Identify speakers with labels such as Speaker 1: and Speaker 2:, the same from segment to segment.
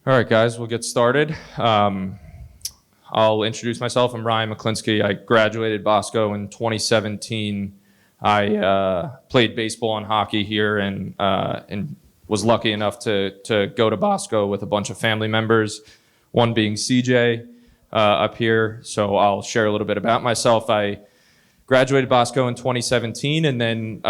Speaker 1: All right, guys, we'll get started. I'll introduce myself. I'm Ryan McClinsky. I graduated Bosco in 2017. I played baseball and hockey here and was lucky enough to go to Bosco with a bunch of family members, one being CJ up here. So I'll share a little bit about myself. I graduated Bosco in 2017 and then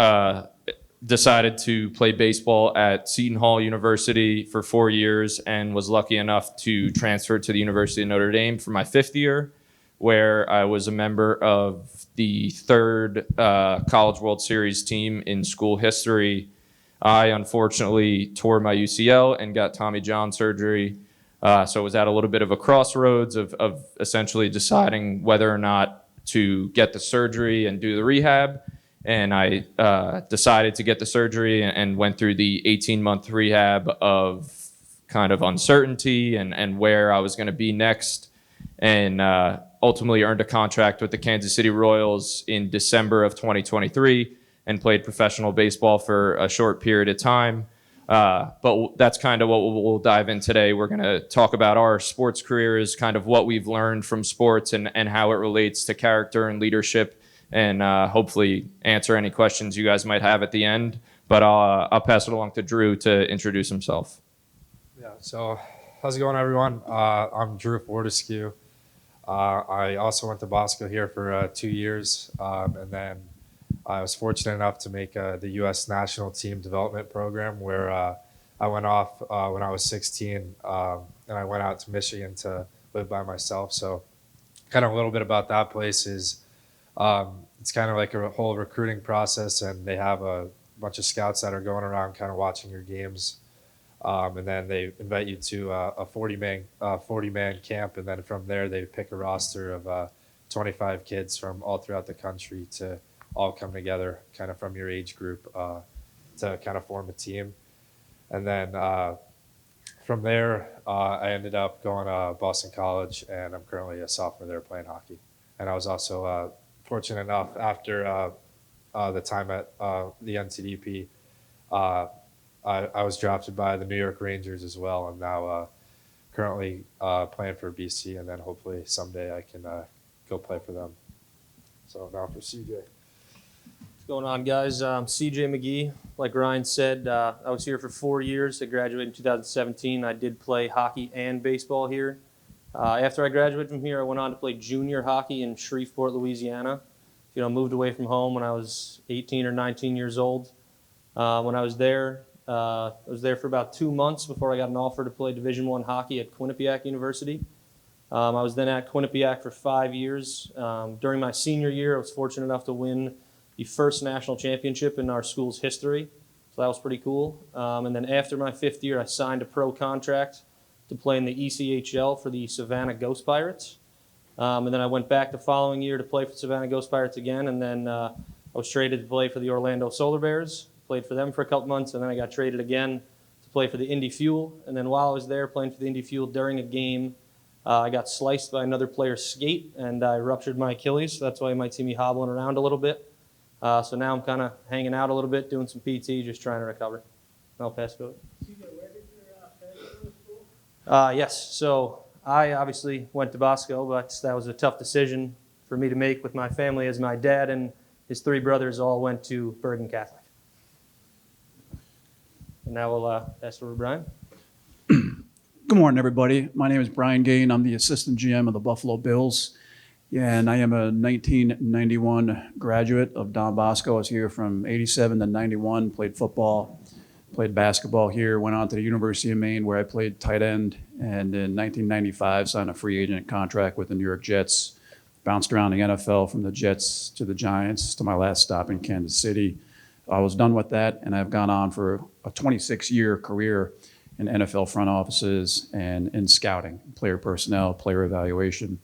Speaker 1: decided to play baseball at Seton Hall University for 4 years and was lucky enough to transfer to the University of Notre Dame for my fifth year, where I was a member of the third College World Series team in school history. I unfortunately tore my UCL and got Tommy John surgery, so I was at a little bit of a crossroads of essentially deciding whether or not to get the surgery and do the rehab. And I decided to get the surgery and went through the 18-month rehab of kind of uncertainty and where I was going to be next, and ultimately earned a contract with the Kansas City Royals in December of 2023 and played professional baseball for a short period of time. But that's kind of what we'll dive in today. We're going to talk about our sports careers, kind of what we've learned from sports and how it relates to character and leadership, and hopefully answer any questions you guys might have at the end. But I'll pass it along to Drew to introduce himself.
Speaker 2: Yeah, so how's it going, everyone? I'm Drew Fortescue. I also went to Bosco here for 2 years, and then I was fortunate enough to make the U.S. National Team Development Program, where I went off when I was 16, and I went out to Michigan to live by myself. So kind of a little bit about that place is it's kind of like a whole recruiting process, and they have a bunch of scouts that are going around kind of watching your games, and then they invite you to a 40-man camp, and then from there they pick a roster of 25 kids from all throughout the country to all come together kind of from your age group to kind of form a team. And then from there I ended up going to Boston College, and I'm currently a sophomore there playing hockey. And I was also fortunate enough after the time at the NTDP, I was drafted by the New York Rangers as well. I'm now currently playing for BC, and then hopefully someday I can go play for them. So now for CJ.
Speaker 3: What's going on, guys? I'm CJ McGee. Like Ryan said, I was here for 4 years. I graduated in 2017. I did play hockey and baseball here. After I graduated from here, I went on to play junior hockey in Shreveport, Louisiana. Moved away from home when I was 18 or 19 years old. When I was there for about 2 months before I got an offer to play Division I hockey at Quinnipiac University. I was then at Quinnipiac for 5 years. During my senior year, I was fortunate enough to win the first national championship in our school's history, so that was pretty cool. And then after my 5th year, I signed a pro contract to play in the ECHL for the Savannah Ghost Pirates. And then I went back the following year to play for Savannah Ghost Pirates again, and then I was traded to play for the Orlando Solar Bears, played for them for a couple months, and then I got traded again to play for the Indy Fuel. And then while I was there playing for the Indy Fuel during a game, I got sliced by another player's skate, and I ruptured my Achilles, so that's why you might see me hobbling around a little bit. So now I'm kind of hanging out a little bit, doing some PT, just trying to recover. I'll pass it over. Yes, so I obviously went to Bosco, but that was a tough decision for me to make with my family, as my dad and his 3 brothers all went to Bergen Catholic. And now we'll pass it over to Brian.
Speaker 4: Good morning, everybody. My name is Brian Gain. I'm the assistant GM of the Buffalo Bills, and I am a 1991 graduate of Don Bosco. I was here from 87 to 91, played football, played basketball here, went on to the University of Maine where I played tight end, and in 1995 signed a free agent contract with the New York Jets, bounced around the NFL from the Jets to the Giants to my last stop in Kansas City. I was done with that, and I've gone on for a 26-year career in NFL front offices and in scouting, player personnel, player evaluation,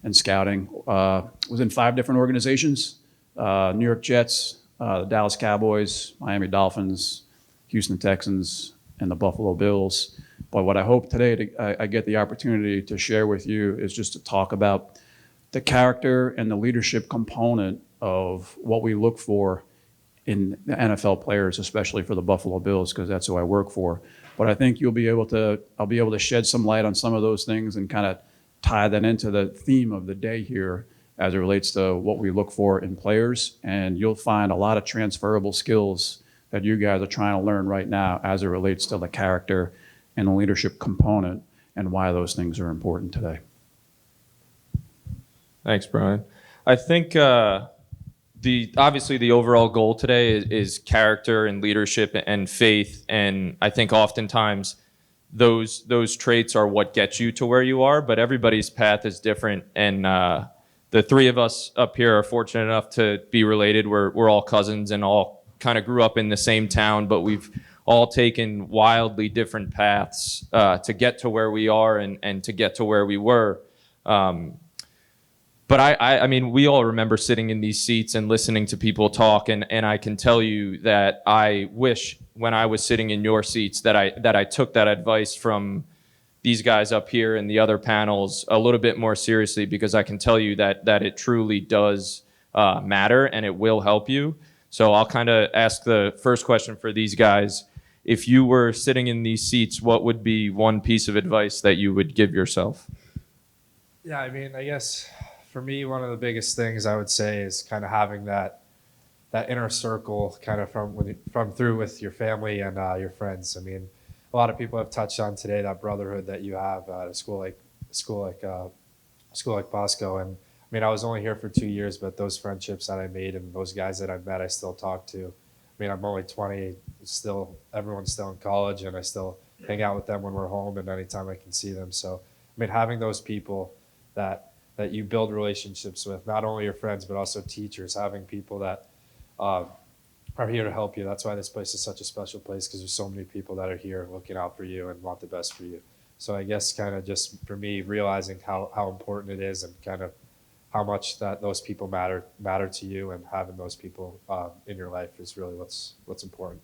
Speaker 4: and scouting. Was in 5 different organizations, New York Jets, the Dallas Cowboys, Miami Dolphins, Houston Texans, and the Buffalo Bills. But what I hope today I get the opportunity to share with you is just to talk about the character and the leadership component of what we look for in the NFL players, especially for the Buffalo Bills, because that's who I work for. But I think I'll be able to shed some light on some of those things and kind of tie that into the theme of the day here as it relates to what we look for in players. And you'll find a lot of transferable skills that you guys are trying to learn right now as it relates to the character and the leadership component and why those things are important today.
Speaker 1: Thanks, Brian. I think obviously the overall goal today is character and leadership and faith, and I think oftentimes those traits are what get you to where you are, but everybody's path is different, and the three of us up here are fortunate enough to be related. We're all cousins and all kind of grew up in the same town, but we've all taken wildly different paths to get to where we are and to get to where we were. But I mean, we all remember sitting in these seats and listening to people talk, and I can tell you that I wish when I was sitting in your seats that I took that advice from these guys up here and the other panels a little bit more seriously, because I can tell you that it truly does matter and it will help you. So I'll kind of ask the first question for these guys. If you were sitting in these seats, what would be one piece of advice that you would give yourself?
Speaker 2: Yeah, I mean, I guess for me, one of the biggest things I would say is kind of having that inner circle kind of from through with your family and your friends. I mean, a lot of people have touched on today that brotherhood that you have at a school like Bosco. And I mean, I was only here for 2 years, but those friendships that I made and those guys that I've met, I still talk to. I mean, I'm only 20, everyone's still in college, and I still hang out with them when we're home and anytime I can see them. So, I mean, having those people that you build relationships with, not only your friends, but also teachers, having people that are here to help you. That's why this place is such a special place, because there's so many people that are here looking out for you and want the best for you. So I guess kind of just for me, realizing how important it is and kind of how much that those people matter to you, and having those people in your life is really what's important.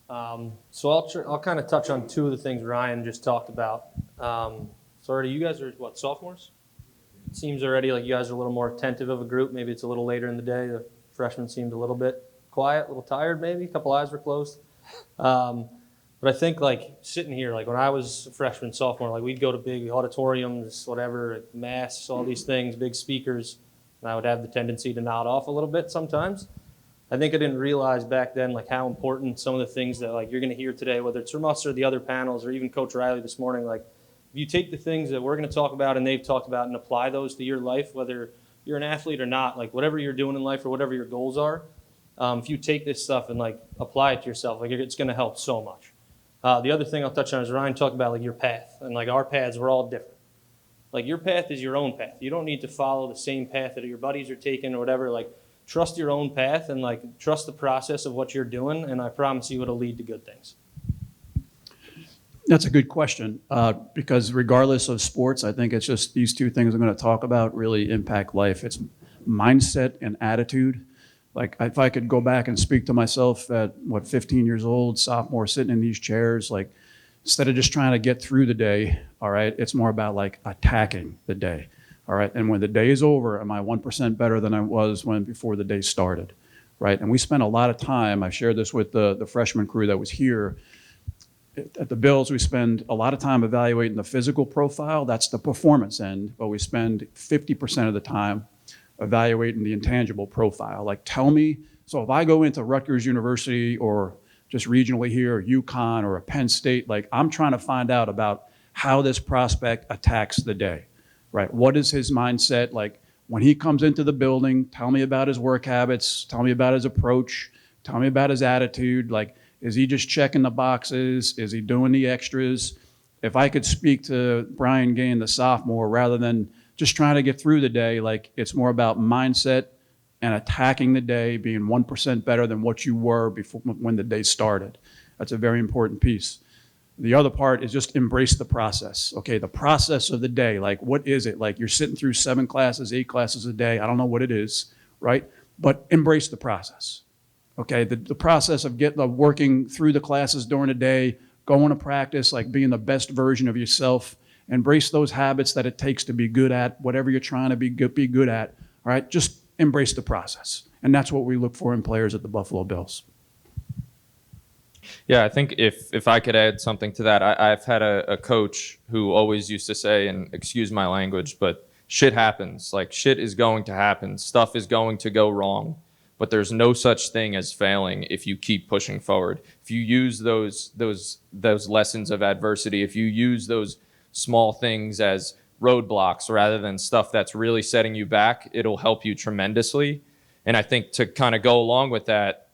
Speaker 3: So I'll kind of touch on two of the things Ryan just talked about. So already you guys are, what, sophomores? It seems already like you guys are a little more attentive of a group. Maybe it's a little later in the day. The freshmen seemed a little bit quiet, a little tired maybe. A couple eyes were closed. But I think like sitting here, like when I was a freshman, sophomore, like we'd go to big auditoriums, whatever, mass, all these things, big speakers, and I would have the tendency to nod off a little bit sometimes. I think I didn't realize back then like how important some of the things that like you're going to hear today, whether it's from us or the other panels or even Coach Riley this morning, like if you take the things that we're going to talk about and they've talked about and apply those to your life, whether you're an athlete or not, like whatever you're doing in life or whatever your goals are, if you take this stuff and like apply it to yourself, like it's going to help so much. The other thing I'll touch on is Ryan talked about like your path, and like our paths, we're all different. Like your path is your own path. You don't need to follow the same path that your buddies are taking or whatever. Like trust your own path and like trust the process of what you're doing, and I promise you it'll lead to good things.
Speaker 4: That's a good question, because regardless of sports, I think it's just these two things I'm going to talk about really impact life. It's mindset and attitude. Like if I could go back and speak to myself at 15 years old, sophomore, sitting in these chairs, like instead of just trying to get through the day, all right, it's more about like attacking the day, all right? And when the day is over, am I 1% better than I was before the day started, right? And we spent a lot of time, I shared this with the freshman crew that was here, at the Bills, we spend a lot of time evaluating the physical profile. That's the performance end, but we spend 50% of the time evaluating the intangible profile. Like tell me, so if I go into Rutgers University or just regionally here, or UConn or a Penn State, like I'm trying to find out about how this prospect attacks the day, right? What is his mindset? Like when he comes into the building, tell me about his work habits, tell me about his approach, tell me about his attitude. Like, is he just checking the boxes? Is he doing the extras? If I could speak to Brian Gain, the sophomore, rather than just trying to get through the day, like it's more about mindset and attacking the day, being 1% better than what you were before when the day started. That's a very important piece. The other part is just embrace the process. Okay, the process of the day, like what is it? Like you're sitting through 7 classes, 8 classes a day. I don't know what it is, right? But embrace the process. Okay, the process of working through the classes during the day, going to practice, like being the best version of yourself. Embrace those habits that it takes to be good at whatever you're trying to be good at. All right, just embrace the process. And that's what we look for in players at the Buffalo Bills.
Speaker 1: Yeah, I think if I could add something to that, I've had a coach who always used to say, and excuse my language, but shit happens. Like shit is going to happen. Stuff is going to go wrong. But there's no such thing as failing if you keep pushing forward. If you use those lessons of adversity, if you use those small things as roadblocks rather than stuff that's really setting you back, it'll help you tremendously. And I think to kind of go along with that,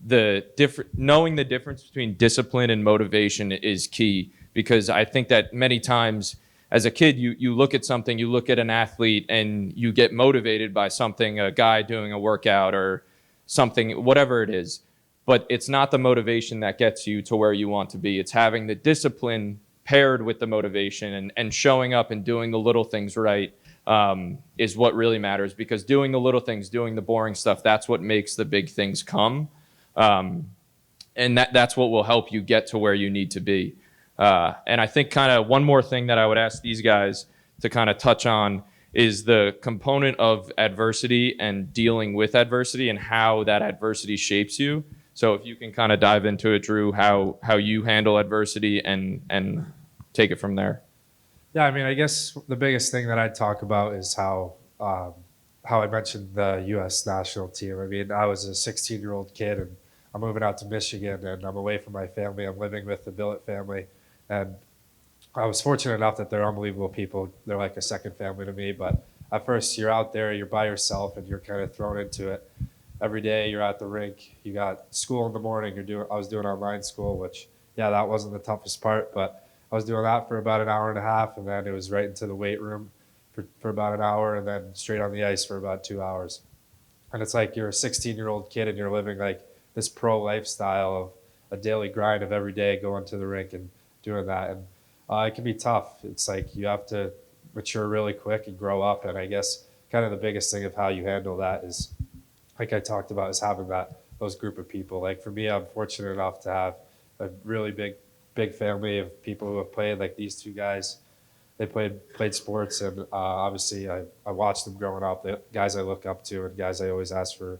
Speaker 1: knowing the difference between discipline and motivation is key, because I think that many times as a kid you look at something, you look at an athlete and you get motivated by something, a guy doing a workout or something, whatever it is, but it's not the motivation that gets you to where you want to be. It's having the discipline paired with the motivation and showing up and doing the little things right, is what really matters, because doing the little things, doing the boring stuff, that's what makes the big things come. And that's what will help you get to where you need to be. And I think kind of one more thing that I would ask these guys to kind of touch on is the component of adversity and dealing with adversity and how that adversity shapes you. So if you can kind of dive into it, Drew, how you handle adversity and take it from there.
Speaker 2: Yeah, I mean, I guess the biggest thing that I'd talk about is how I mentioned the U.S. national team. I mean, I was a 16-year-old kid, and I'm moving out to Michigan, and I'm away from my family. I'm living with the Billet family, and I was fortunate enough that they're unbelievable people. They're like a second family to me. But at first, you're out there, you're by yourself, and you're kind of thrown into it. Every day, you're at the rink. You got school in the morning. I was doing online school, which, yeah, that wasn't the toughest part, but I was doing that for about an hour and a half, and then it was right into the weight room for about an hour, and then straight on the ice for about 2 hours. And it's like you're a 16-year-old kid, and you're living like this pro lifestyle of a daily grind of every day going to the rink and doing that. And it can be tough. It's like you have to mature really quick and grow up. And I guess kind of the biggest thing of how you handle that is, like I talked about, is having those group of people. Like for me, I'm fortunate enough to have a really big family of people who have played, like these two guys. They played sports, and obviously I watched them growing up. The guys I look up to and guys I always ask for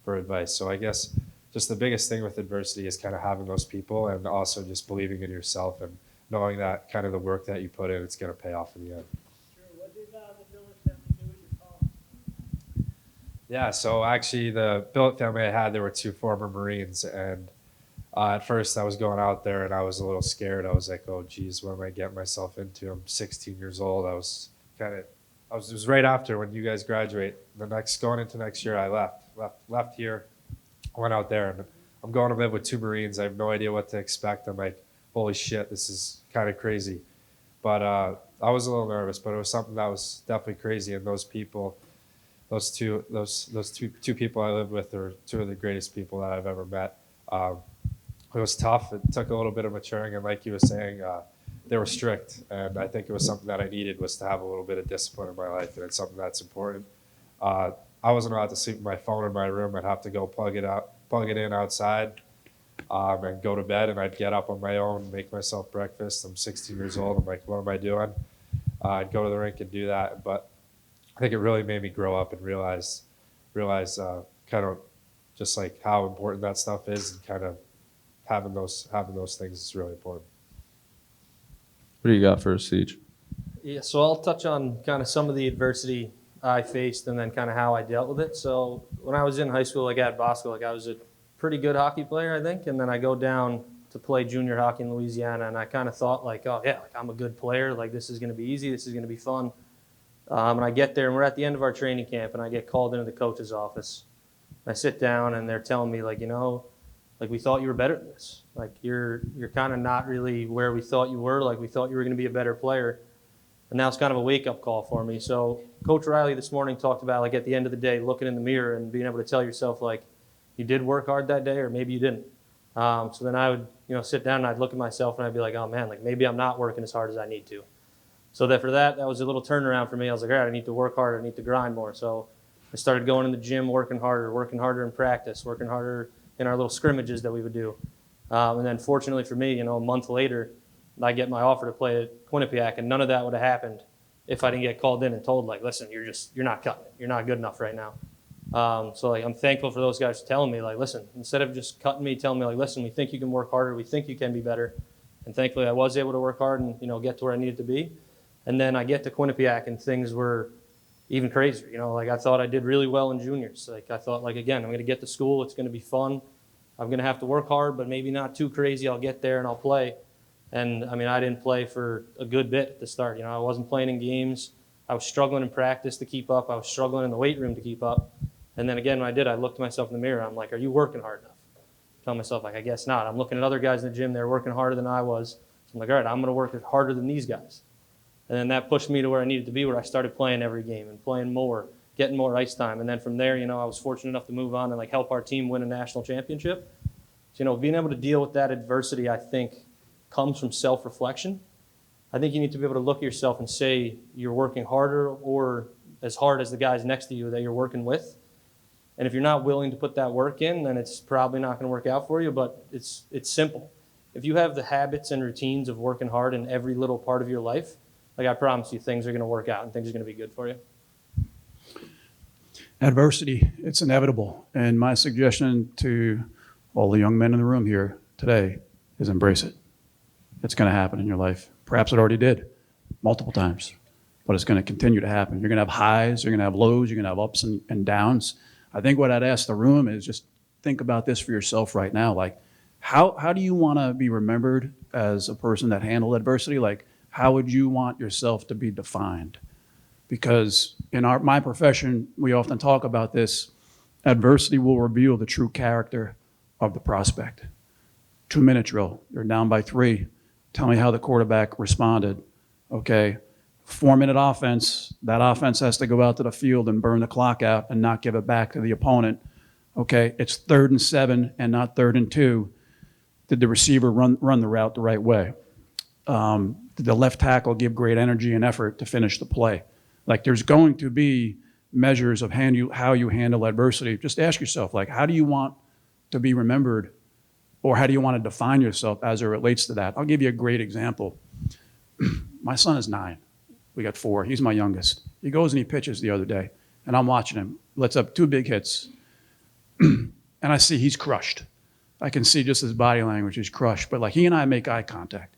Speaker 2: advice. So I guess just the biggest thing with adversity is kind of having those people, and also just believing in yourself and knowing that kind of the work that you put in, it's going to pay off in the end.
Speaker 5: Sure. What did the Billet family do with your call?
Speaker 2: Yeah, so actually the Billet family I had, there were two former Marines, and at first I was going out there and I was a little scared. I was like, oh geez, what am I getting myself into? I'm 16 years old. It was right after when you guys graduate. Going into next year, I left here, went out there, and I'm going to live with two Marines. I have no idea what to expect. I'm like, holy shit, this is kind of crazy. But I was a little nervous, but it was something that was definitely crazy. And those people, those two people I lived with are two of the greatest people that I've ever met. It was tough. It took a little bit of maturing, and like you were saying, they were strict, and I think it was something that I needed, was to have a little bit of discipline in my life, and it's something that's important. I wasn't allowed to sleep with my phone in my room. I'd have to go plug it in outside, and go to bed, and I'd get up on my own, make myself breakfast. I'm 16 years old. I'm like, what am I doing? I'd go to the rink and do that, but I think it really made me grow up and realize kind of just like how important that stuff is, and kind of having those things is really important.
Speaker 1: What do you got for us, Siege?
Speaker 3: Yeah, so I'll touch on kind of some of the adversity I faced and then kind of how I dealt with it. So when I was in high school, like at Bosco, like I was a pretty good hockey player, I think, and then I go down to play junior hockey in Louisiana, and I kind of thought like, oh yeah, like I'm a good player, like this is going to be easy, this is going to be fun. And I get there, and we're at the end of our training camp, and I get called into the coach's office. I sit down, and they're telling me like, like we thought you were better than this. Like you're kind of not really where we thought you were. Like we thought you were going to be a better player. And now it's kind of a wake-up call for me. So Coach Riley this morning talked about like at the end of the day, looking in the mirror and being able to tell yourself like you did work hard that day or maybe you didn't. So then I would sit down and I'd look at myself and I'd be like, oh man, like maybe I'm not working as hard as I need to. So that was a little turnaround for me. I was like, all right, I need to work harder. I need to grind more. So I started going in the gym, working harder in practice, working harder in our little scrimmages that we would do. And then fortunately for me, a month later, I get my offer to play at Quinnipiac, and none of that would have happened if I didn't get called in and told, like, listen, you're not cutting it. You're not good enough right now. So like I'm thankful for those guys telling me like, listen, instead of just cutting me, telling me like, listen, we think you can work harder, we think you can be better. And thankfully I was able to work hard and get to where I needed to be. And then I get to Quinnipiac and things were even crazier. Like I thought I did really well in juniors. Like I thought like, again, I'm going to get to school, it's going to be fun. I'm going to have to work hard, but maybe not too crazy. I'll get there and I'll play. And I mean, I didn't play for a good bit at the start. I wasn't playing in games. I was struggling in practice to keep up. I was struggling in the weight room to keep up. And then again, when I did, I looked at myself in the mirror. I'm like, are you working hard enough? Tell myself, like, I guess not. I'm looking at other guys in the gym. They're working harder than I was. So I'm like, all right, I'm going to work harder than these guys. And then that pushed me to where I needed to be, where I started playing every game and playing more, getting more ice time. And then from there, I was fortunate enough to move on and like help our team win a national championship. So, being able to deal with that adversity, I think, comes from self-reflection. I think you need to be able to look at yourself and say you're working harder or as hard as the guys next to you that you're working with. And if you're not willing to put that work in, then it's probably not going to work out for you, but it's simple. If you have the habits and routines of working hard in every little part of your life, like I promise you, things are going to work out and things are going to be good for you.
Speaker 4: Adversity, it's inevitable. And my suggestion to all the young men in the room here today is embrace it. It's going to happen in your life. Perhaps it already did multiple times, but it's going to continue to happen. You're going to have highs, you're going to have lows, you're going to have ups and downs. I think what I'd ask the room is just think about this for yourself right now. Like, how do you want to be remembered as a person that handled adversity? Like, how would you want yourself to be defined? Because in my profession, we often talk about this. Adversity will reveal the true character of the prospect. 2-minute drill, you're down by 3. Tell me how the quarterback responded. Okay, 4-minute offense, that offense has to go out to the field and burn the clock out and not give it back to the opponent. Okay, it's 3rd and 7 and not 3rd and 2. Did the receiver run the route the right way? Did the left tackle give great energy and effort to finish the play? Like, there's going to be measures of how you handle adversity. Just ask yourself, like, how do you want to be remembered, or how do you want to define yourself as it relates to that? I'll give you a great example. My son is 9. We got 4. He's my youngest. He goes and he pitches the other day, and I'm watching him. Lets up 2 big hits, and I see he's crushed. I can see just his body language. He's crushed. But like, he and I make eye contact,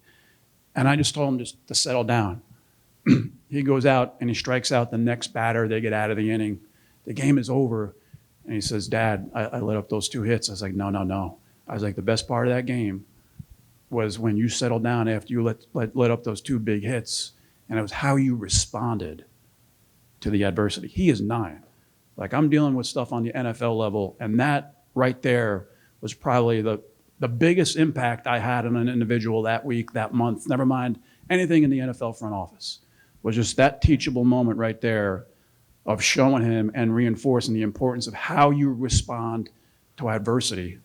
Speaker 4: and I just told him just to settle down. He goes out and he strikes out the next batter. They get out of the inning. The game is over. And he says, Dad, I let up those 2 hits. I was like, no. I was like, the best part of that game was when you settled down after you let up those 2 big hits. And it was how you responded to the adversity. He is 9. Like, I'm dealing with stuff on the NFL level. And that right there was probably the biggest impact I had on an individual that week, that month, never mind anything in the NFL front office. Was just that teachable moment right there of showing him and reinforcing the importance of how you respond to adversity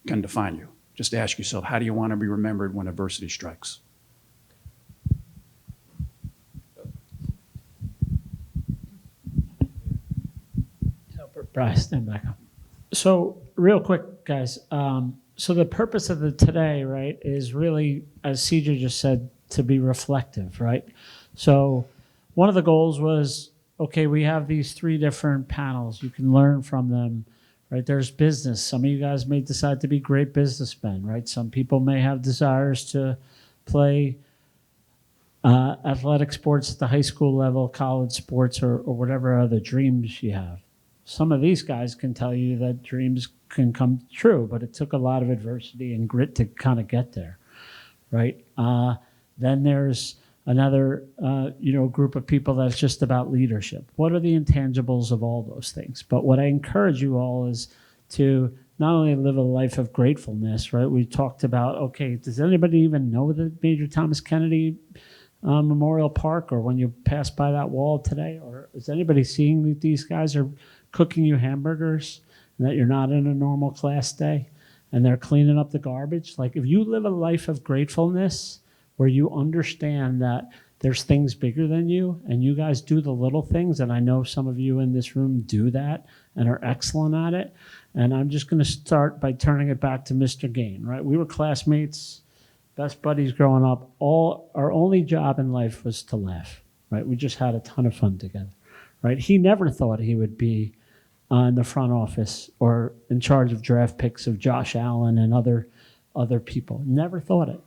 Speaker 4: can define you. Just ask yourself, how do you want to be remembered when adversity strikes?
Speaker 5: Bryce, stand back up. So real quick, guys. So the purpose of the today, right, is really, as CJ just said, to be reflective, right? So one of the goals was, okay, we have these 3 different panels. You can learn from them, right? There's business. Some of you guys may decide to be great businessmen, right? Some people may have desires to play athletic sports at the high school level, college sports, or whatever other dreams you have. Some of these guys can tell you that dreams can come true, but it took a lot of adversity and grit to kind of get there, right? Then there's another group of people that's just about leadership. What are the intangibles of all those things? But what I encourage you all is to not only live a life of gratefulness, right? We talked about, okay, does anybody even know the Major Thomas Kennedy Memorial Park, or when you pass by that wall today? Or is anybody seeing that these guys are cooking you hamburgers and that you're not in a normal class day and they're cleaning up the garbage? Like, if you live a life of gratefulness where you understand that there's things bigger than you and you guys do the little things, and I know some of you in this room do that and are excellent at it. And I'm just going to start by turning it back to Mr. Gain, right? We were classmates, best buddies growing up. Our only job in life was to laugh, right? We just had a ton of fun together, right? He never thought he would be in the front office or in charge of draft picks of Josh Allen and other people. Never thought it.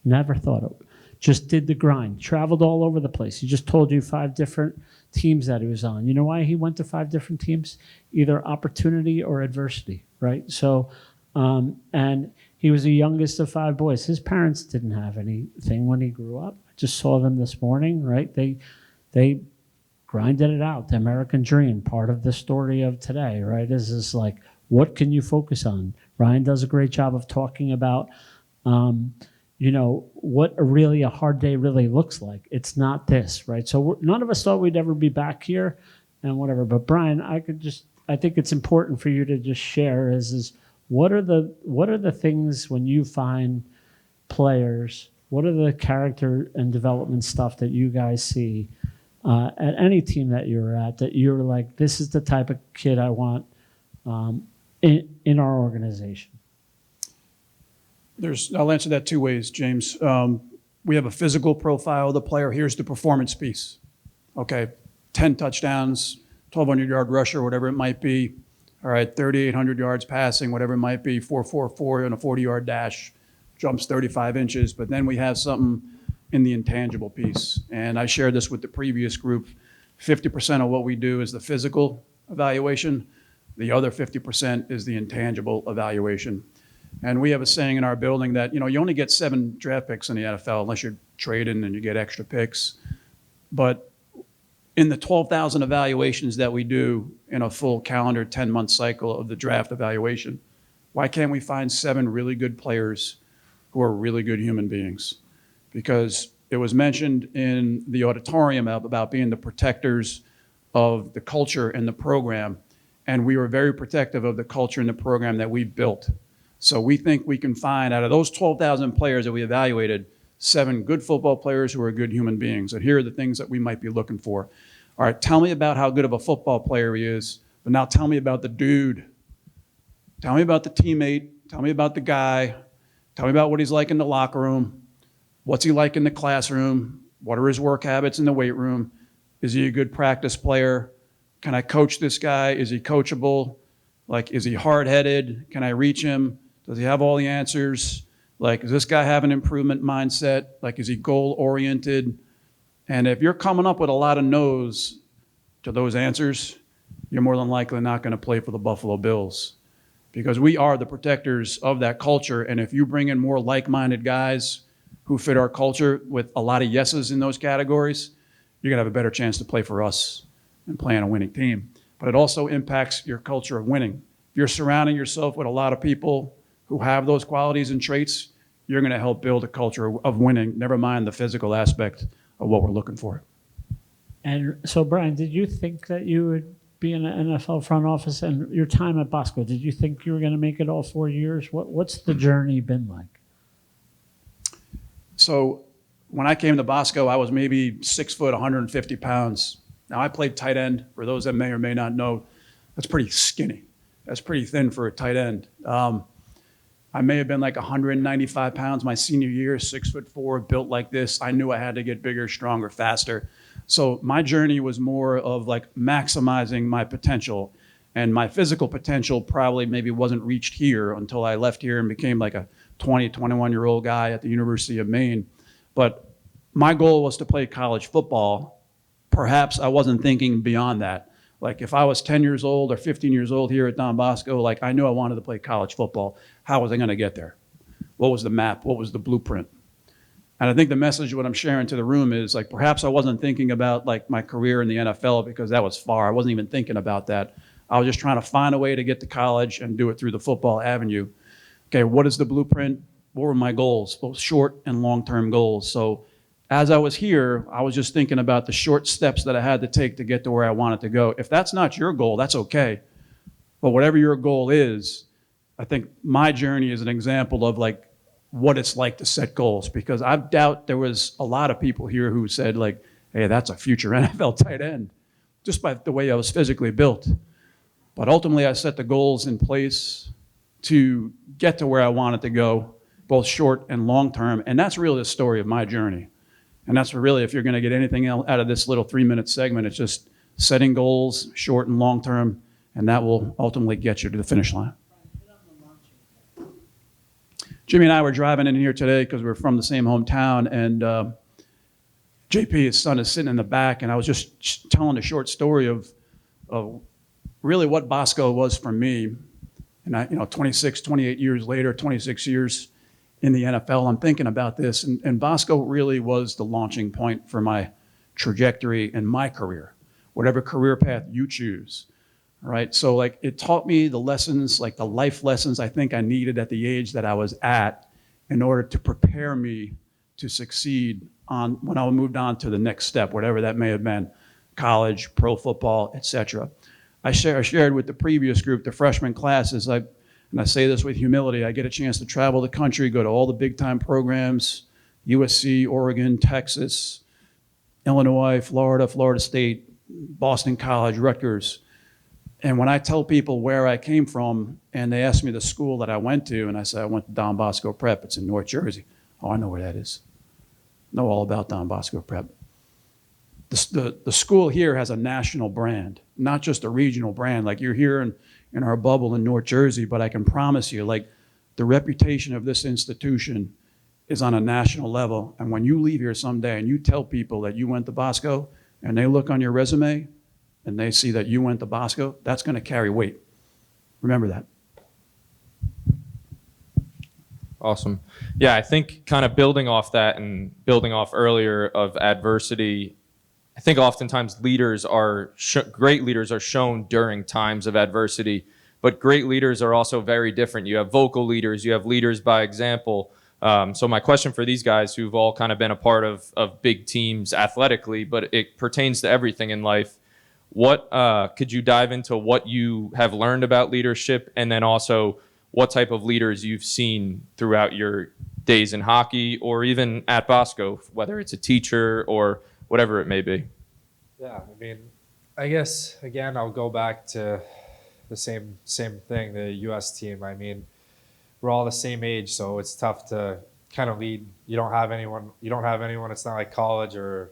Speaker 5: Never thought it. Just did the grind. Traveled all over the place. He just told you 5 different teams that he was on. You know why he went to 5 different teams? Either opportunity or adversity, right? So, and he was the youngest of 5 boys. His parents didn't have anything when he grew up. I just saw them this morning, right? They grinded it out. The American dream, part of the story of today, right? Is like, what can you focus on? Ryan does a great job of talking about, what a hard day really looks like. It's not this, right? So none of us thought we'd ever be back here and whatever. But Brian, I think it's important for you to just share is what are the things when you find players, what are the character and development stuff that you guys see at any team that you're at that you're like, this is the type of kid I want in our organization?
Speaker 4: I'll answer that 2 ways, James. We have a physical profile of the player. Here's the performance piece. Okay, 10 touchdowns, 1,200-yard rusher, whatever it might be. All right, 3,800 yards passing, whatever it might be, 4.44 on a 40-yard dash, jumps 35 inches. But then we have something in the intangible piece. And I shared this with the previous group. 50% of what we do is the physical evaluation. The other 50% is the intangible evaluation. And we have a saying in our building that, you only get 7 draft picks in the NFL unless you're trading and you get extra picks. But in the 12,000 evaluations that we do in a full calendar 10-month cycle of the draft evaluation, why can't we find 7 really good players who are really good human beings? Because it was mentioned in the auditorium about being the protectors of the culture and the program. And we were very protective of the culture and the program that we built. So we think we can find, out of those 12,000 players that we evaluated, 7 good football players who are good human beings. And here are the things that we might be looking for. All right, tell me about how good of a football player he is, but now tell me about the dude. Tell me about the teammate. Tell me about the guy. Tell me about what he's like in the locker room. What's he like in the classroom? What are his work habits in the weight room? Is he a good practice player? Can I coach this guy? Is he coachable? Like, is he hard-headed? Can I reach him? Does he have all the answers? Like, does this guy have an improvement mindset? Like, is he goal-oriented? And if you're coming up with a lot of no's to those answers, you're more than likely not going to play for the Buffalo Bills, because we are the protectors of that culture. And if you bring in more like-minded guys who fit our culture with a lot of yeses in those categories, you're going to have a better chance to play for us and play on a winning team. But it also impacts your culture of winning. If you're surrounding yourself with a lot of people who have those qualities and traits, you're going to help build a culture of winning, never mind the physical aspect of what we're looking for.
Speaker 5: And so, Brian, did you think that you would be in an NFL front office, and your time at Bosco, did you think you were going to make it all 4 years? What's the journey been like?
Speaker 4: So when I came to Bosco, I was maybe 6 foot, 150 pounds. Now, I played tight end. For those that may or may not know, that's pretty skinny. That's pretty thin for a tight end. I may have been like 195 pounds my senior year, 6'4", built like this. I knew I had to get bigger, stronger, faster. So my journey was more of like maximizing my potential. And my physical potential probably maybe wasn't reached here until I left here and became like a 20, 21-year-old guy at the University of Maine. But my goal was to play college football. Perhaps I wasn't thinking beyond that. Like if I was 10 years old or 15 years old here at Don Bosco, like I knew I wanted to play college football. How was I going to get there? What was the map? What was the blueprint? And I think the message, what I'm sharing to the room is like, perhaps I wasn't thinking about like my career in the NFL because that was far. I wasn't even thinking about that. I was just trying to find a way to get to college and do it through the football avenue. Okay, what is the blueprint? What were my goals, both short and long-term goals? So as I was here, I was just thinking about the short steps that I had to take to get to where I wanted to go. If that's not your goal, that's okay. But whatever your goal is, I think my journey is an example of like what it's like to set goals, because I doubt there was a lot of people here who said like, hey, that's a future NFL tight end, just by the way I was physically built. But ultimately, I set the goals in place to get to where I wanted to go, both short and long term. And that's really the story of my journey. And that's really, if you're going to get anything else out of this little 3-minute segment, it's just setting goals, short and long term, and that will ultimately get you to the finish line. Jimmy and I were driving in here today because we're from the same hometown, and JP, his son, is sitting in the back, and I was just telling a short story of really what Bosco was for me. And I, 28 years later, 26 years in the NFL, I'm thinking about this, and Bosco really was the launching point for my trajectory in my career, whatever career path you choose, right? So like it taught me the lessons, like the life lessons I think I needed at the age that I was at in order to prepare me to succeed on when I moved on to the next step, whatever that may have been, college, pro football, etc. I shared with the previous group, the freshman classes, and I say this with humility, I get a chance to travel the country, go to all the big time programs, USC, Oregon, Texas, Illinois, Florida, Florida State, Boston College, Rutgers. And when I tell people where I came from and they ask me the school that I went to, and I say I went to Don Bosco Prep, it's in North Jersey. Oh, I know where that is. Know all about Don Bosco Prep. The school here has a national brand, not just a regional brand. Like you're here in our bubble in North Jersey, but I can promise you, like the reputation of this institution is on a national level. And when you leave here someday and you tell people that you went to Bosco and they look on your resume and they see that you went to Bosco, that's going to carry weight. Remember that.
Speaker 1: Awesome. Yeah, I think kind of building off that and building off earlier of adversity, I think oftentimes great leaders are shown during times of adversity, but great leaders are also very different. You have vocal leaders, you have leaders by example. So my question for these guys who've all kind of been a part of big teams athletically, but it pertains to everything in life, what could you dive into what you have learned about leadership, and then also what type of leaders you've seen throughout your days in hockey or even at Bosco, whether it's a teacher or whatever it may be?
Speaker 2: Yeah, I mean, I guess again I'll go back to the same thing, the U.S. team. I mean, we're all the same age, so it's tough to kind of lead. You don't have anyone. It's not like college or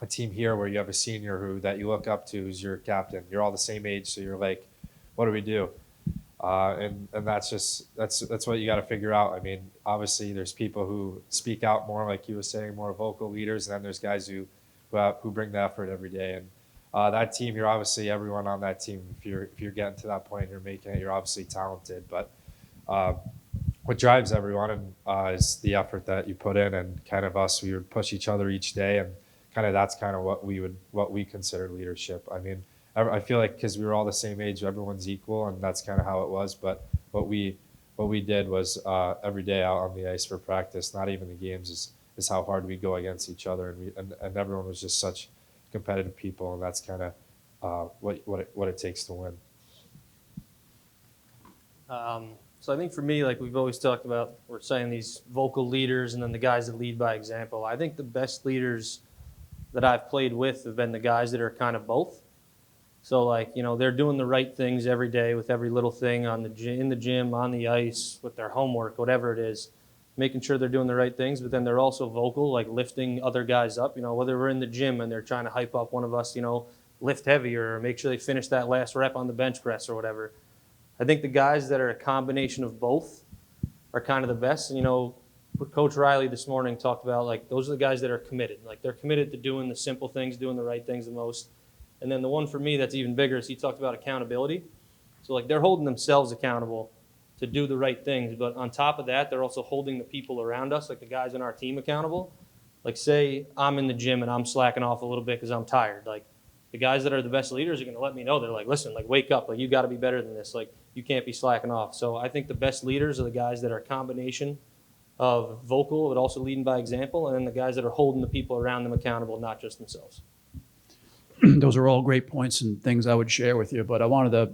Speaker 2: a team here where you have a senior that you look up to who's your captain. You're all the same age, so you're like, what do we do? And that's what you got to figure out. I mean, obviously there's people who speak out more, like you were saying, more vocal leaders, and then there's guys who bring the effort every day. And that team, you're obviously everyone on that team. If you're getting to that point, you're making it. You're obviously talented, but what drives everyone is the effort that you put in, and kind of us. We would push each other each day, and kind of that's kind of what we consider leadership. I mean, I feel like because we were all the same age, everyone's equal, and that's kind of how it was. But what we did was every day out on the ice for practice, not even the games, is how hard we go against each other, and everyone was just such competitive people, and that's kind of what it takes to win.
Speaker 3: So I think for me, like we've always talked about, we're saying these vocal leaders and then the guys that lead by example. I think the best leaders that I've played with have been the guys that are kind of both. So like, they're doing the right things every day with every little thing in the gym, on the ice, with their homework, whatever it is, making sure they're doing the right things, but then they're also vocal, like lifting other guys up, whether we're in the gym and they're trying to hype up one of us, lift heavier or make sure they finish that last rep on the bench press or whatever. I think the guys that are a combination of both are kind of the best. Coach Riley this morning talked about, like, those are the guys that are committed. Like, they're committed to doing the simple things, doing the right things the most. And then the one for me that's even bigger is he talked about accountability. So, like, they're holding themselves accountable to do the right things. But on top of that, they're also holding the people around us, like the guys on our team, accountable. Like, say I'm in the gym and I'm slacking off a little bit because I'm tired. Like, the guys that are the best leaders are going to let me know. They're like, listen, like, wake up. Like, you got to be better than this. Like, you can't be slacking off. So I think the best leaders are the guys that are a combination of vocal but also leading by example, and then the guys that are holding the people around them accountable, not just themselves.
Speaker 4: Those are all great points and things I would share with you, but I wanted to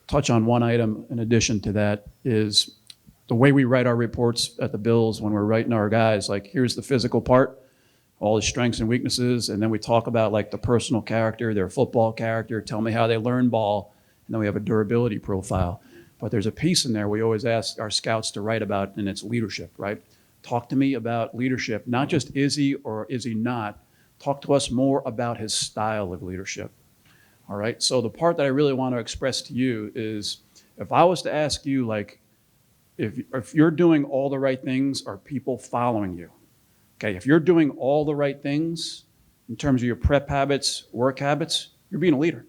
Speaker 4: touch on one item in addition to that is the way we write our reports at the Bills when we're writing our guys. Like, here's the physical part, all the strengths and weaknesses, and then we talk about like the personal character, their football character, tell me how they learn ball, and then we have a durability profile. But there's a piece in there we always ask our scouts to write about, and it's leadership, right? Talk to me about leadership, not just is he or is he not. Talk to us more about his style of leadership. All right. So the part that I really want to express to you is, if I was to ask you, like, if you're doing all the right things, are people following you? Okay. If you're doing all the right things in terms of your prep habits, work habits, you're being a leader.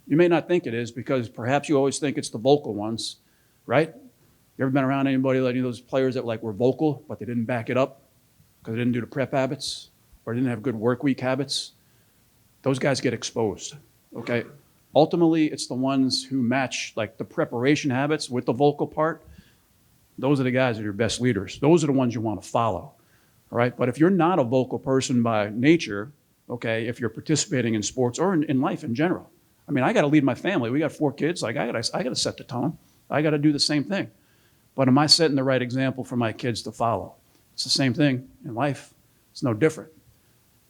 Speaker 4: You may not think it is, because perhaps you always think it's the vocal ones, right? You ever been around anybody, like those players that like were vocal, but they didn't back it up because they didn't do the prep habits or didn't have good work week habits? Those guys get exposed, okay? Ultimately, it's the ones who match like the preparation habits with the vocal part. Those are the guys that are your best leaders. Those are the ones you want to follow, all right? But if you're not a vocal person by nature, okay, if you're participating in sports or in life in general, I mean, I got to lead my family. We got 4 kids. Like, I got to set the tone. I got to do the same thing. But am I setting the right example for my kids to follow? It's the same thing in life. It's no different.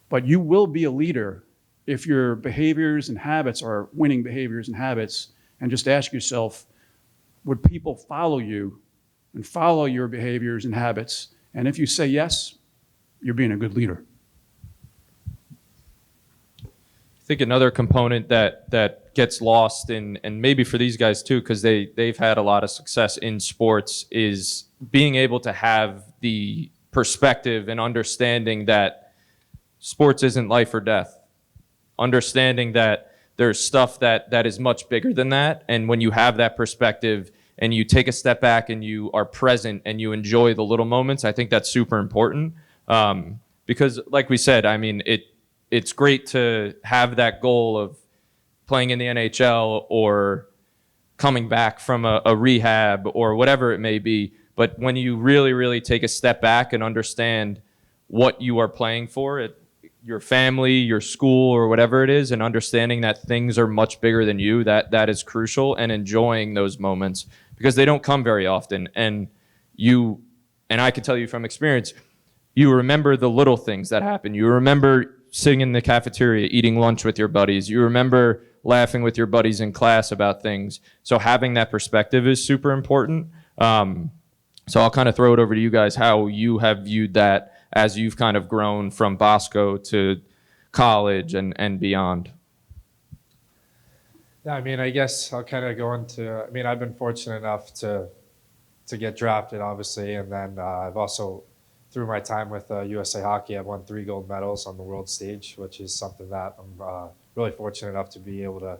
Speaker 4: But you will be a leader if your behaviors and habits are winning behaviors and habits, and just ask yourself, would people follow you and follow your behaviors and habits? And if you say yes, you're being a good leader.
Speaker 1: I think another component that gets lost and maybe for these guys too, because they've had a lot of success in sports, is being able to have the perspective and understanding that sports isn't life or death. Understanding that there's stuff that is much bigger than that. And when you have that perspective and you take a step back and you are present and you enjoy the little moments, I think that's super important. Because like we said, I mean, it's great to have that goal of playing in the NHL or coming back from a rehab or whatever it may be. But when you really, really take a step back and understand what you are playing for, your family, your school, or whatever it is, and understanding that things are much bigger than you, that is crucial, and enjoying those moments because they don't come very often. And I can tell you from experience, you remember the little things that happen. You remember sitting in the cafeteria, eating lunch with your buddies. You remember laughing with your buddies in class about things. So having that perspective is super important. So I'll kind of throw it over to you guys, how you have viewed that as you've kind of grown from Bosco to college and beyond.
Speaker 2: Yeah, I mean, I guess I'll kind of go into, I mean, I've been fortunate enough to get drafted, obviously, and then I've also, through my time with USA Hockey, I've won 3 gold medals on the world stage, which is something that I'm really fortunate enough to be able to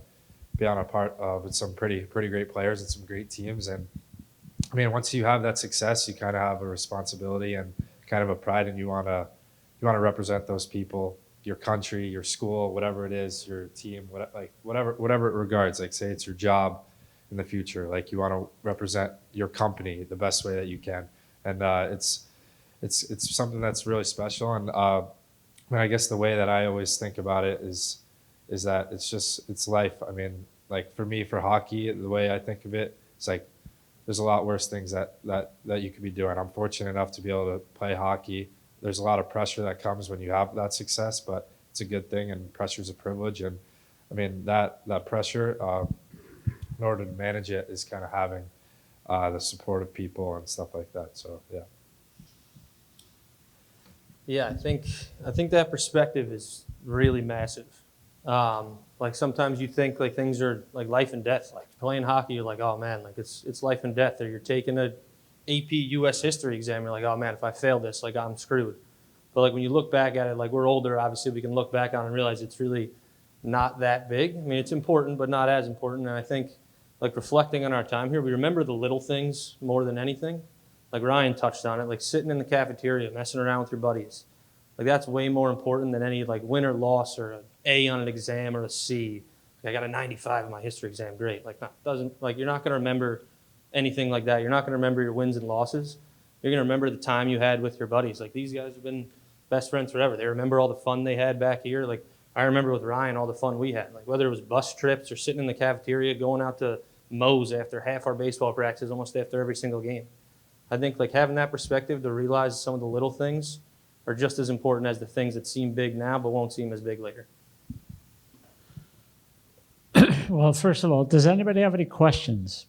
Speaker 2: be on a part of with some pretty great players and some great teams. And I mean, once you have that success, you kind of have a responsibility and kind of a pride, and you want to represent those people, your country, your school, whatever it is, your team, whatever it regards. Like, say it's your job in the future, like you want to represent your company the best way that you can, and it's something that's really special. And I guess the way that I always think about it is that it's life. I mean, like for me, for hockey, the way I think of it, it's like there's a lot worse things that you could be doing. I'm fortunate enough to be able to play hockey. There's a lot of pressure that comes when you have that success, but it's a good thing, and pressure is a privilege. And I mean, that pressure, in order to manage it, is kind of having the support of people and stuff like that. So yeah.
Speaker 3: Yeah, I think that perspective is really massive. Like sometimes you think like things are like life and death. Like playing hockey, you're like, oh man, like it's life and death. Or you're taking a AP US history exam, you're like, oh man, if I fail this, like I'm screwed. But like when you look back at it, like we're older, obviously we can look back on and realize it's really not that big. I mean, it's important, but not as important. And I think like reflecting on our time here, we remember the little things more than anything. Like Ryan touched on it, like sitting in the cafeteria, messing around with your buddies. Like that's way more important than any like win or loss or an A on an exam or a C. Like, I got a 95 on my history exam, great. Like, no, doesn't, like you're not going to remember anything like that. You're not going to remember your wins and losses. You're going to remember the time you had with your buddies. Like these guys have been best friends forever. They remember all the fun they had back here. Like I remember with Ryan all the fun we had. Like whether it was bus trips or sitting in the cafeteria, going out to Moe's after half our baseball practices, almost after every single game. I think like having that perspective to realize some of the little things are just as important as the things that seem big now but won't seem as big later.
Speaker 5: Well, first of all, does anybody have any questions?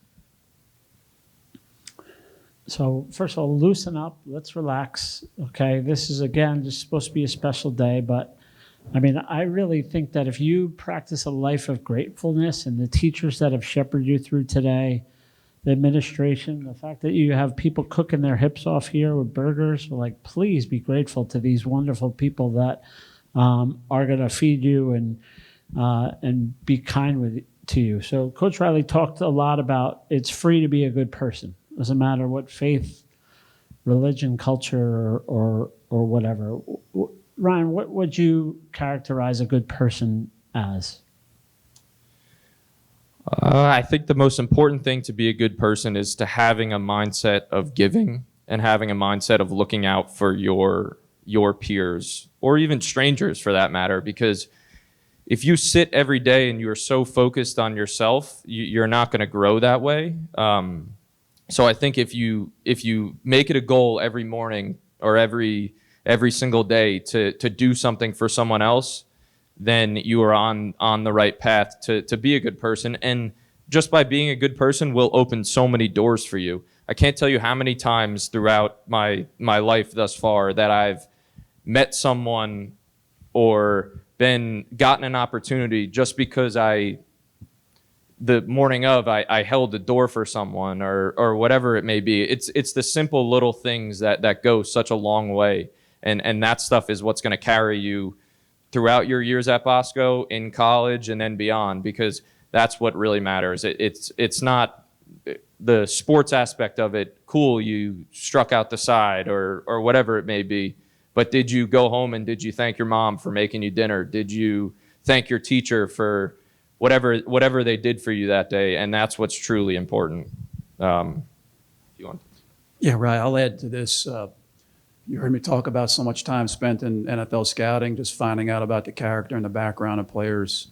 Speaker 5: So first of all, loosen up. Let's relax. Okay, this is, again, just supposed to be a special day, but I mean, I really think that if you practice a life of gratefulness and the teachers that have shepherded you through today, the administration, the fact that you have people cooking their hips off here with burgers, like, please be grateful to these wonderful people that are going to feed you and be kind to you. So Coach Riley talked a lot about it's free to be a good person. Doesn't matter what faith, religion, culture, or whatever. Ryan, what would you characterize a good person as?
Speaker 1: I think the most important thing to be a good person is to having a mindset of giving and having a mindset of looking out for your peers or even strangers for that matter. Because if you sit every day and you're so focused on yourself, you're not going to grow that way. So I think if you make it a goal every morning or every single day to do something for someone else, then you are on the right path to be a good person. And just by being a good person will open so many doors for you. I can't tell you how many times throughout my life thus far that I've met someone or gotten an opportunity just because the morning of I held the door for someone or whatever it may be. It's the simple little things that go such a long way. And that stuff is what's going to carry you throughout your years at Bosco, in college, and then beyond, because that's what really matters. It's not the sports aspect of it. Cool, you struck out the side or whatever it may be. But did you go home and did you thank your mom for making you dinner? Did you thank your teacher for whatever they did for you that day? And that's what's truly important. If you want.
Speaker 4: Yeah, right. I'll add to this. You heard me talk about so much time spent in NFL scouting, just finding out about the character and the background of players.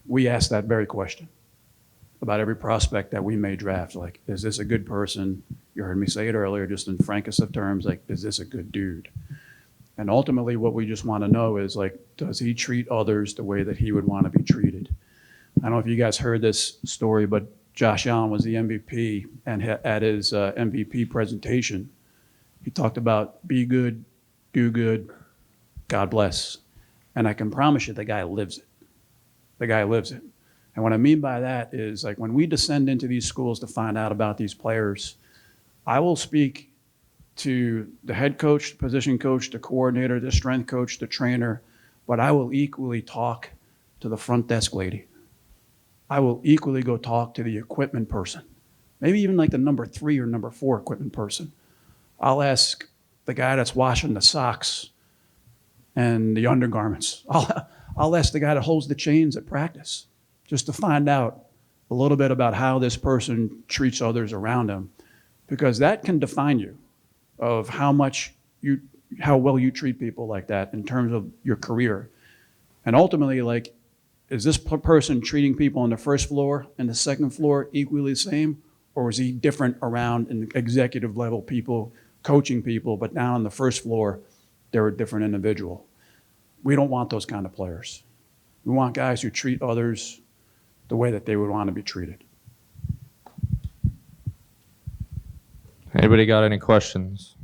Speaker 4: We ask that very question about every prospect that we may draft. Like, is this a good person? You heard me say it earlier, just in frankest of terms, like, is this a good dude? And ultimately, what we just want to know is, like, does he treat others the way that he would want to be treated? I don't know if you guys heard this story, but Josh Allen was the MVP, and at his MVP presentation, he talked about be good, do good, God bless. And I can promise you the guy lives it. The guy lives it. And what I mean by that is, like, when we descend into these schools to find out about these players, I will speak to the head coach, the position coach, the coordinator, the strength coach, the trainer, but I will equally talk to the front desk lady. I will equally go talk to the equipment person, maybe even like the number 3 or number 4 equipment person. I'll ask the guy that's washing the socks and the undergarments. I'll ask the guy that holds the chains at practice just to find out a little bit about how this person treats others around him, because that can define you of how well you treat people like that in terms of your career. And ultimately, like, is this person treating people on the first floor and the second floor equally the same, or is he different around in executive level people, coaching people, but down on the first floor, they're a different individual? We don't want those kind of players. We want guys who treat others the way that they would want to be treated.
Speaker 1: Anybody got any questions?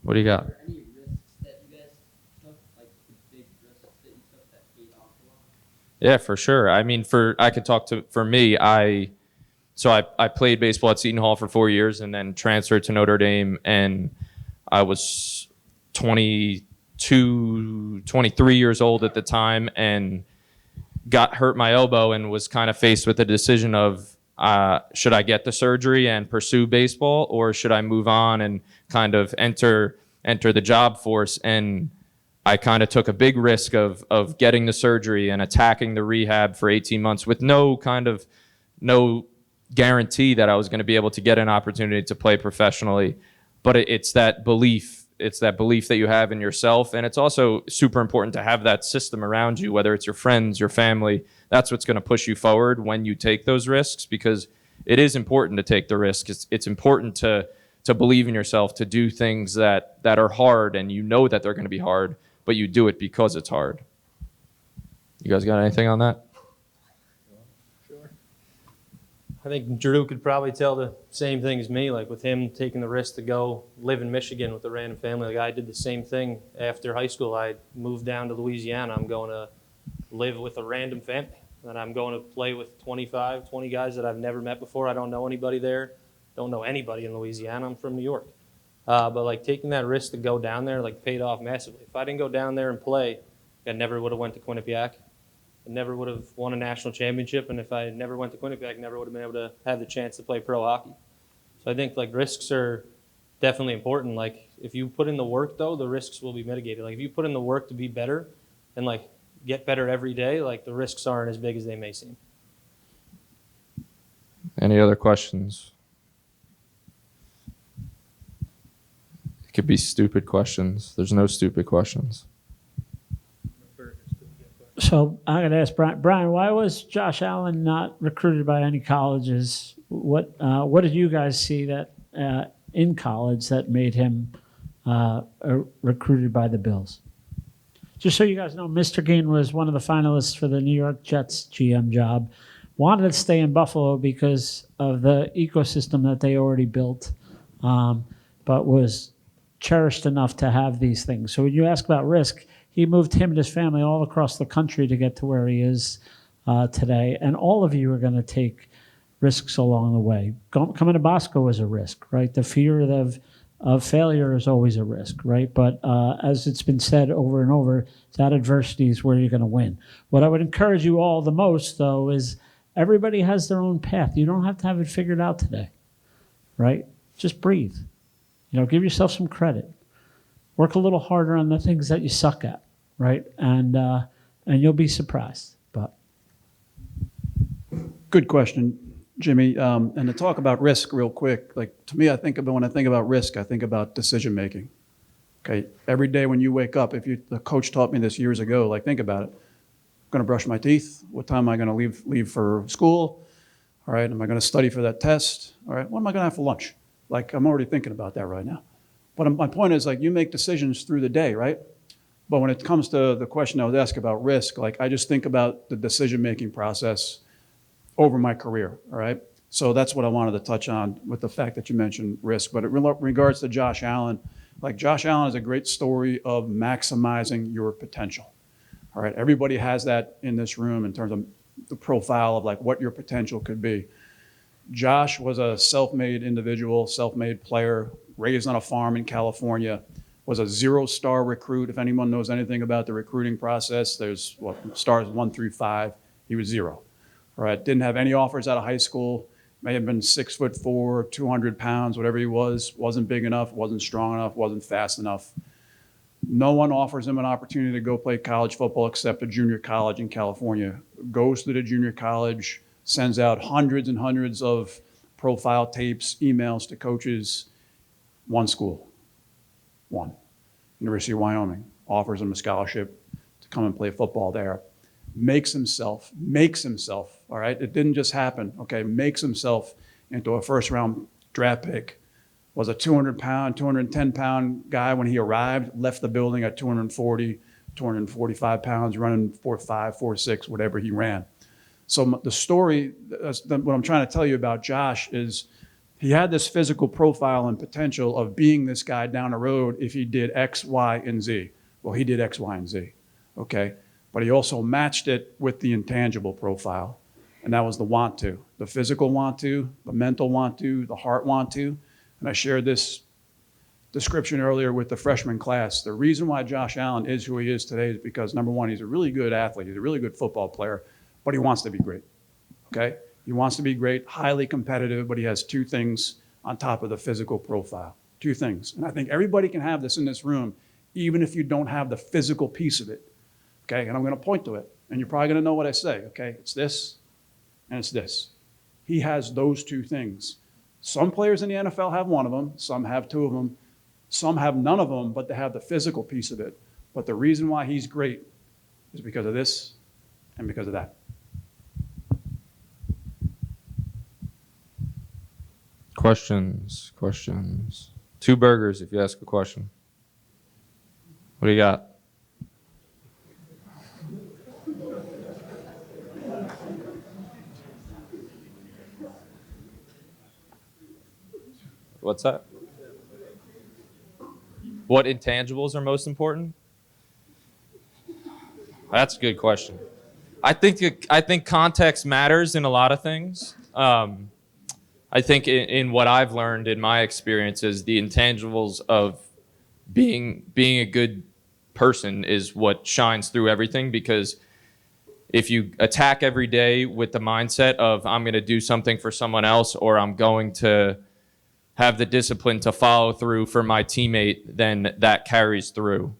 Speaker 1: What do you got?
Speaker 6: Are there any risks that you guys took, like big risks that you took that paid off a lot?
Speaker 1: Yeah, for sure. I mean, I could talk for me. I played baseball at Seton Hall for 4 years and then transferred to Notre Dame, and I was 23 years old at the time and got hurt my elbow and was kind of faced with the decision of should I get the surgery and pursue baseball, or should I move on and kind of enter the job force? And I kind of took a big risk of getting the surgery and attacking the rehab for 18 months with no guarantee that I was going to be able to get an opportunity to play professionally. But it's that belief. It's that belief that you have in yourself. And it's also super important to have that system around you, whether it's your friends, your family. That's what's going to push you forward when you take those risks, because it is important to take the risk. It's important to believe in yourself, to do things that are hard, and you know that they're going to be hard, but you do it because it's hard. You guys got anything on that?
Speaker 3: I think Drew could probably tell the same thing as me. Like with him taking the risk to go live in Michigan with a random family. Like I did the same thing after high school. I moved down to Louisiana. I'm going to live with a random family. And I'm going to play with 25, 20 guys that I've never met before. I don't know anybody there. Don't know anybody in Louisiana. I'm from New York. But like taking that risk to go down there, like paid off massively. If I didn't go down there and play, I never would have went to Quinnipiac. I never would have won a national championship, and if I never went to Quinnipiac, I never would have been able to have the chance to play pro hockey. So I think like risks are definitely important. Like if you put in the work though, the risks will be mitigated. Like if you put in the work to be better and like get better every day, like the risks aren't as big as they may seem.
Speaker 1: Any other questions? It could be stupid questions. There's no stupid questions.
Speaker 5: So I'm going to ask Brian. Brian, why was Josh Allen not recruited by any colleges? What did you guys see that in college that made him recruited by the Bills? Just so you guys know, Mr. Geen was one of the finalists for the New York Jets GM job. Wanted to stay in Buffalo because of the ecosystem that they already built, but was cherished enough to have these things. So when you ask about risk, he moved him and his family all across the country to get to where he is today. And all of you are going to take risks along the way. Coming to Bosco is a risk, right? The fear of failure is always a risk, right? But as it's been said over and over, that adversity is where you're going to win. What I would encourage you all the most, though, is everybody has their own path. You don't have to have it figured out today, right? Just breathe. Give yourself some credit. Work a little harder on the things that you suck at, right? And you'll be surprised. But
Speaker 4: Good question, Jimmy. And to talk about risk real quick, like to me, when I think about risk, I think about decision making. Okay, every day when you wake up, the coach taught me this years ago, like think about it. I'm going to brush my teeth. What time am I going to leave for school? All right, am I going to study for that test? All right, what am I going to have for lunch? Like I'm already thinking about that right now. But my point is, like, you make decisions through the day, right? But when it comes to the question I was asked about risk, like I just think about the decision-making process over my career, all right? So that's what I wanted to touch on with the fact that you mentioned risk. But in regards to Josh Allen, like Josh Allen is a great story of maximizing your potential, all right? Everybody has that in this room in terms of the profile of like what your potential could be. Josh was a self-made individual, self-made player, raised on a farm in California, was a 0-star recruit. If anyone knows anything about the recruiting process, there's stars 1 through 5. He was 0. All right, didn't have any offers out of high school. May have been 6'4", 200 pounds, whatever he was. Wasn't big enough, wasn't strong enough, wasn't fast enough. No one offers him an opportunity to go play college football except a junior college in California. Goes to the junior college, sends out hundreds and hundreds of profile tapes, emails to coaches. One school, University of Wyoming, offers him a scholarship to come and play football there. Makes himself, all right? It didn't just happen, okay? Makes himself into a first-round draft pick. Was a 200-pound, 210-pound guy when he arrived, left the building at 240, 245 pounds, running 4.5, 4.6, whatever he ran. So the story, what I'm trying to tell you about Josh is he had this physical profile and potential of being this guy down the road if he did X, Y, and Z. Well, he did X, Y, and Z, okay? But he also matched it with the intangible profile, and that was the want to, the physical want to, the mental want to, the heart want to. And I shared this description earlier with the freshman class. The reason why Josh Allen is who he is today is because, number one, he's a really good athlete. He's a really good football player, but he wants to be great, okay? He wants to be great, highly competitive, but he has 2 things on top of the physical profile. 2 things. And I think everybody can have this in this room, even if you don't have the physical piece of it, okay? And I'm going to point to it, and you're probably going to know what I say, okay? It's this, and it's this. He has those 2 things. Some players in the NFL have one of them. Some have 2 of them. Some have none of them, but they have the physical piece of it. But the reason why he's great is because of this and because of that.
Speaker 1: Questions. 2 burgers if you ask a question. What do you got? What's that? What intangibles are most important? That's a good question. I think context matters in a lot of things. I think in what I've learned in my experiences, the intangibles of being a good person is what shines through everything, because if you attack every day with the mindset of I'm going to do something for someone else, or I'm going to have the discipline to follow through for my teammate, then that carries through.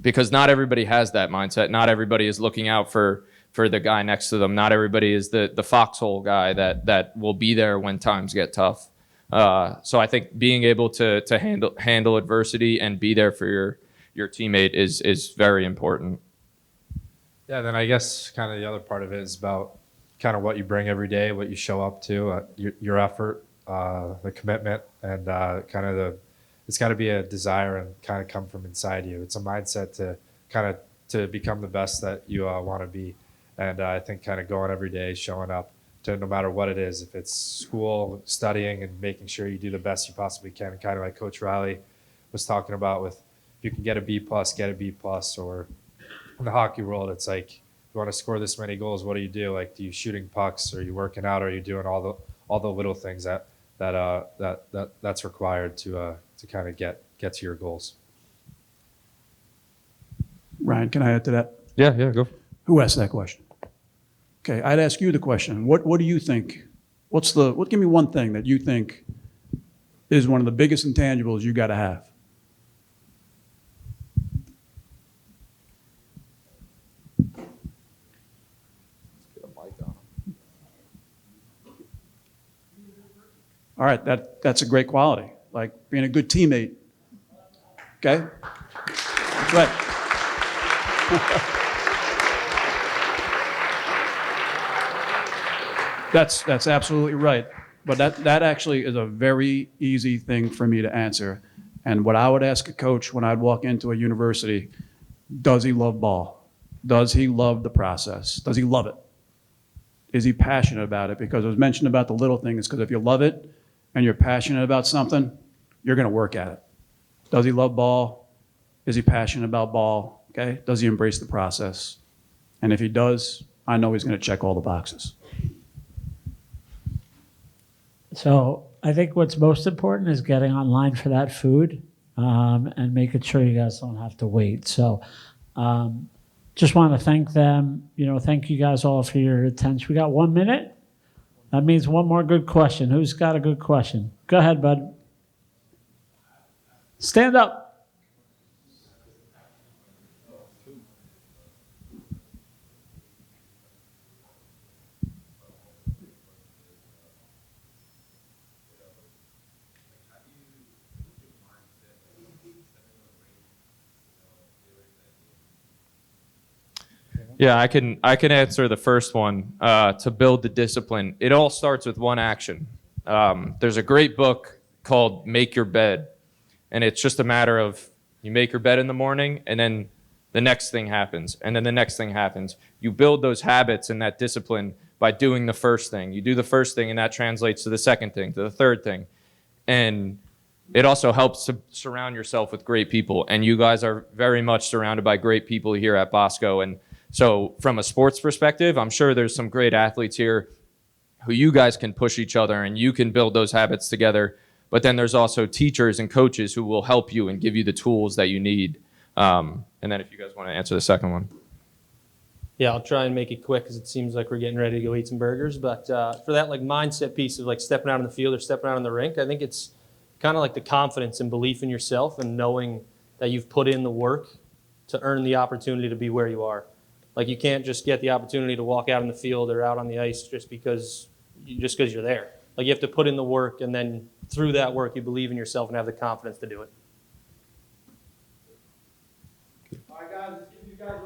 Speaker 1: Because not everybody has that mindset. Not everybody is looking out for the guy next to them. Not everybody is the foxhole guy that will be there when times get tough. So I think being able to handle adversity and be there for your teammate is very important.
Speaker 2: Yeah, then I guess kind of the other part of it is about kind of what you bring every day, what you show up to, your effort, the commitment, and kind of it's got to be a desire and kind of come from inside you. It's a mindset to become the best that you want to be. And I think kind of going every day, showing up to no matter what it is, if it's school, studying, and making sure you do the best you possibly can, kind of like Coach Riley was talking about with, if you can get a B+, get a B+, or in the hockey world, it's like, you want to score this many goals, what do you do? Like, do you shooting pucks? Are you working out? Are you doing all the little things that's required to kind of get to your goals?
Speaker 4: Ryan, can I add to that?
Speaker 1: Yeah, go.
Speaker 4: Who asked that question? Okay, I'd ask you the question. What do you think? Give me one thing that you think is one of the biggest intangibles you got to have. All right, that's a great quality, like being a good teammate. Okay? Right. That's absolutely right. But that actually is a very easy thing for me to answer. And what I would ask a coach when I'd walk into a university, does he love ball? Does he love the process? Does he love it? Is he passionate about it? Because it was mentioned about the little things, because if you love it and you're passionate about something, you're going to work at it. Does he love ball? Is he passionate about ball? Okay? Does he embrace the process? And if he does, I know he's going to check all the boxes.
Speaker 5: So I think what's most important is getting online for that food and making sure you guys don't have to wait. So just want to thank them. Thank you guys all for your attention. We got 1 minute. That means one more good question. Who's got a good question? Go ahead, bud. Stand up.
Speaker 1: Yeah, I can answer the first one. To build the discipline, it all starts with one action. There's a great book called Make Your Bed, and it's just a matter of you make your bed in the morning, and then the next thing happens, and then the next thing happens. You build those habits and that discipline by doing the first thing. You do the first thing, and that translates to the second thing, to the third thing. And it also helps to surround yourself with great people, and you guys are very much surrounded by great people here at Bosco. And so from a sports perspective, I'm sure there's some great athletes here who you guys can push each other and you can build those habits together. But then there's also teachers and coaches who will help you and give you the tools that you need. And then if you guys want to answer the second one.
Speaker 3: Yeah, I'll try and make it quick because it seems like we're getting ready to go eat some burgers. But for that mindset piece of stepping out on the field or stepping out on the rink, I think it's kind of like the confidence and belief in yourself and knowing that you've put in the work to earn the opportunity to be where you are. You can't just get the opportunity to walk out on the field or out on the ice just because you're there. You have to put in the work, and then through that work, you believe in yourself and have the confidence to do it.
Speaker 4: All right, guys, let's give you guys